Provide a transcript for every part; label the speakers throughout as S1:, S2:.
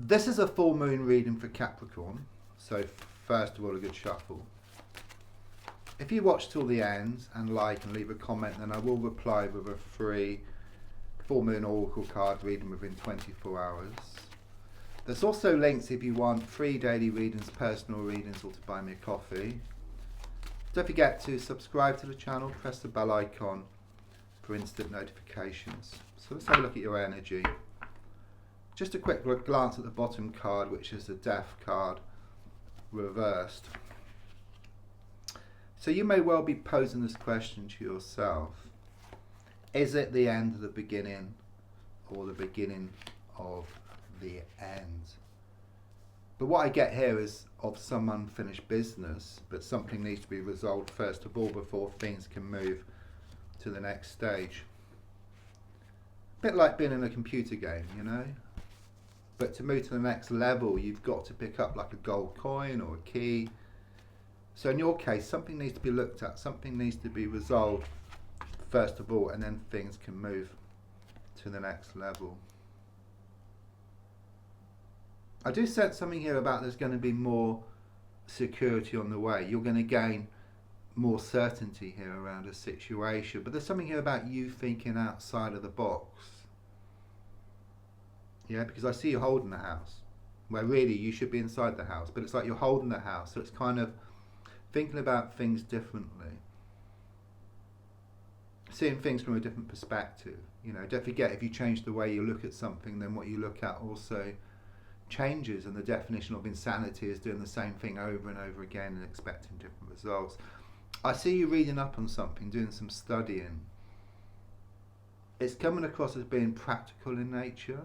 S1: This is a full moon reading for Capricorn. So first of all, a good shuffle. If you watch till the end and like and leave a comment, then I will reply with a free full moon oracle card reading within 24 hours. There's also links if you want free daily readings, personal readings, or to buy me a coffee. Don't forget to subscribe to the channel, press the bell icon for instant notifications. So let's have a look at your energy. Just a quick glance at the bottom card, which is the Death card reversed. So you may well be posing this question to yourself. Is it the end of the beginning or the beginning of the end? But what I get here is of some unfinished business, but something needs to be resolved first of all before things can move to the next stage. A bit like being in a computer game, you know? But to move to the next level, you've got to pick up like a gold coin or a key. So in your case, something needs to be looked at, something needs to be resolved first of all, and then things can move to the next level. I do sense something here about there's going to be more security on the way. You're going to gain more certainty here around a situation, but there's something here about you thinking outside of the box. Yeah, because I see you holding the house, where really you should be inside the house, but it's like you're holding the house, so it's kind of thinking about things differently. Seeing things from a different perspective. You know, don't forget, if you change the way you look at something, then what you look at also changes, and the definition of insanity is doing the same thing over and over again and expecting different results. I see you reading up on something, doing some studying. It's coming across as being practical in nature,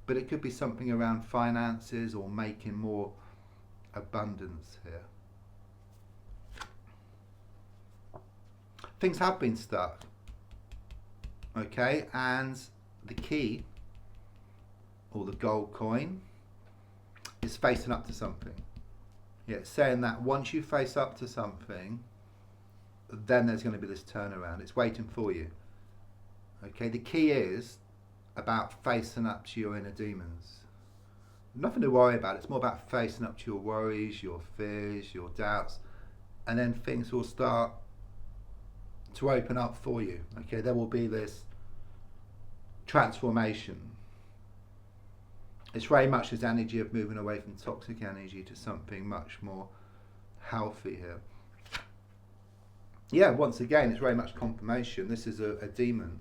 S1: but it could be something around finances or making more abundance here. Things have been stuck, okay, and the key or the gold coin is facing up to something. Yeah, it's saying that once you face up to something, then there's going to be this turnaround. It's waiting for you. Okay, the key is about facing up to your inner demons. Nothing to worry about. It's more about facing up to your worries, your fears, your doubts, and then things will start to open up for you. Okay, there will be this transformation. It's very much this energy of moving away from toxic energy to something much more healthy here. Yeah, once again, it's very much confirmation. This is a demon.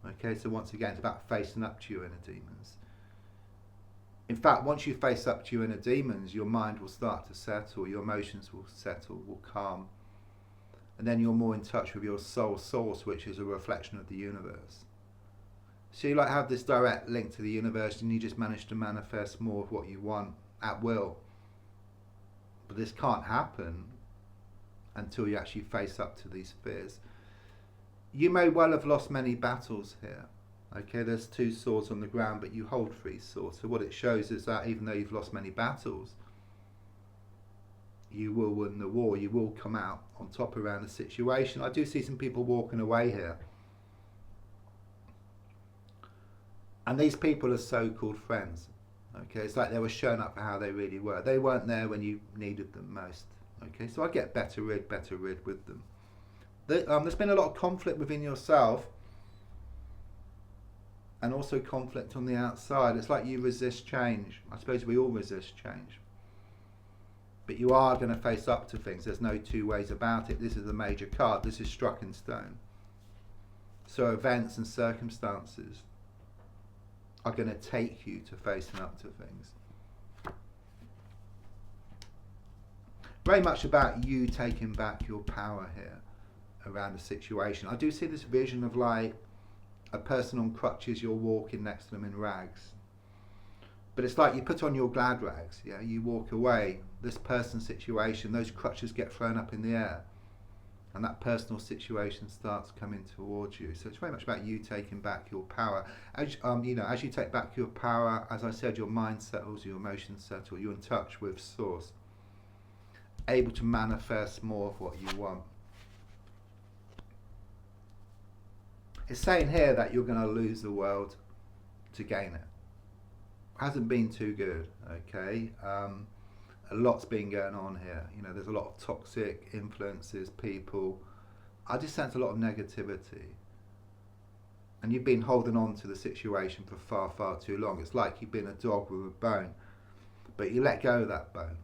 S1: Okay, so once again, it's about facing up to your inner demons. In fact, once you face up to your inner demons, your mind will start to settle, your emotions will settle, will calm. And then you're more in touch with your soul source, which is a reflection of the universe. So you like have this direct link to the universe, and you just manage to manifest more of what you want at will. But this can't happen until you actually face up to these fears. You may well have lost many battles here. Okay, there's 2 swords on the ground, but you hold 3 swords. So what it shows is that even though you've lost many battles, you will win the war. You will come out on top around the situation. I do see some people walking away here. And these people are so-called friends. Okay, it's like they were showing up for how they really were. They weren't there when you needed them most. Okay, so I get better rid with them. There's been a lot of conflict within yourself, and also conflict on the outside. It's like you resist change. I suppose we all resist change. But you are going to face up to things. There's no 2 ways about it. This is a major card. This is struck in stone. So events and circumstances are going to take you to facing up to things. Very much about you taking back your power here around a situation. I do see this vision of like a person on crutches, you're walking next to them in rags. But it's like you put on your glad rags, yeah, you walk away, this person's situation, those crutches get thrown up in the air, and that personal situation starts coming towards you. So it's very much about you taking back your power. As as you take back your power, as I said, your mind settles, your emotions settle, you're in touch with source, able to manifest more of what you want. It's saying here that you're going to lose the world to gain it. hasn't been too good. Okay, a lot's been going on here. You know, there's a lot of toxic influences, people. I just sense a lot of negativity, and you've been holding on to the situation for far, far too long. It's like you've been a dog with a bone, but you let go of that bone.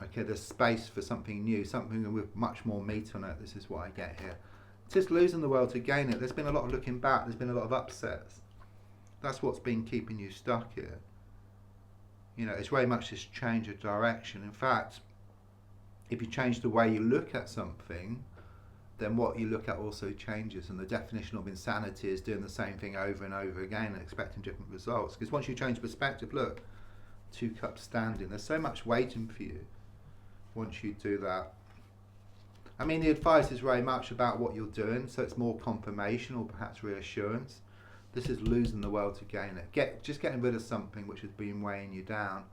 S1: Okay, there's space for something new, something with much more meat on it. This is what I get here. Just losing the will to gain it. There's been a lot of looking back. There's been a lot of upsets. That's what's been keeping you stuck here. You know, it's very much this change of direction. In fact, if you change the way you look at something, then what you look at also changes. And the definition of insanity is doing the same thing over and over again and expecting different results. Because once you change perspective, look, 2 cups standing. There's so much waiting for you once you do that. I mean, the advice is very much about what you're doing, so it's more confirmation or perhaps reassurance. This is losing the will to gain it. Just getting rid of something which has been weighing you down.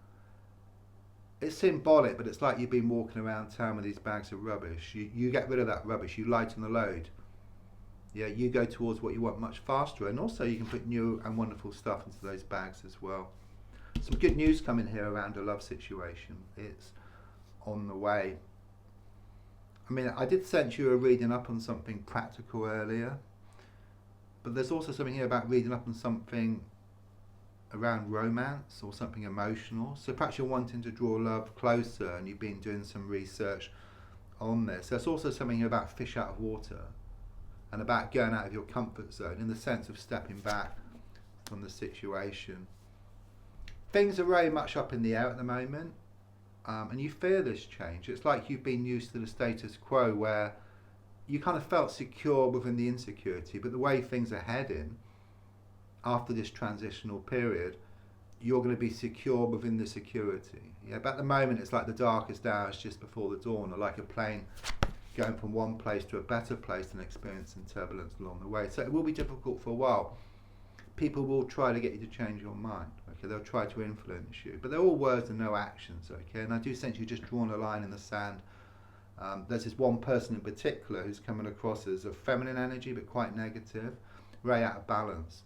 S1: It's symbolic, but it's like you've been walking around town with these bags of rubbish. You get rid of that rubbish, you lighten the load. Yeah, you go towards what you want much faster, and also you can put new and wonderful stuff into those bags as well. Some good news coming here around a love situation. It's on the way. I mean, I did sense you were reading up on something practical earlier, but there's also something here about reading up on something around romance or something emotional. So perhaps you're wanting to draw love closer and you've been doing some research on this. There's also something about fish out of water and about going out of your comfort zone in the sense of stepping back from the situation. Things are very much up in the air at the moment, and you fear this change. It's like you've been used to the status quo where you kind of felt secure within the insecurity, but the way things are heading after this transitional period, you're going to be secure within the security. Yeah, but at the moment it's like the darkest hours just before the dawn, or like a plane going from one place to a better place and experiencing turbulence along the way. So it will be difficult for a while. People will try to get you to change your mind. Okay, they'll try to influence you, but they're all words and no actions. Okay, and I do sense you just drawn a line in the sand. There's this one person in particular who's coming across as a feminine energy, but quite negative, very out of balance.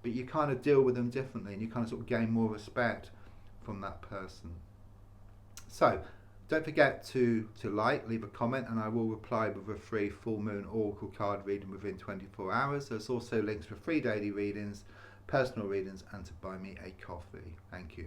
S1: But you kind of deal with them differently, and you kind of sort of gain more respect from that person. So don't forget to leave a comment, and I will reply with a free full moon oracle card reading within 24 hours. There's also links for free daily readings, personal readings, and to buy me a coffee. Thank you.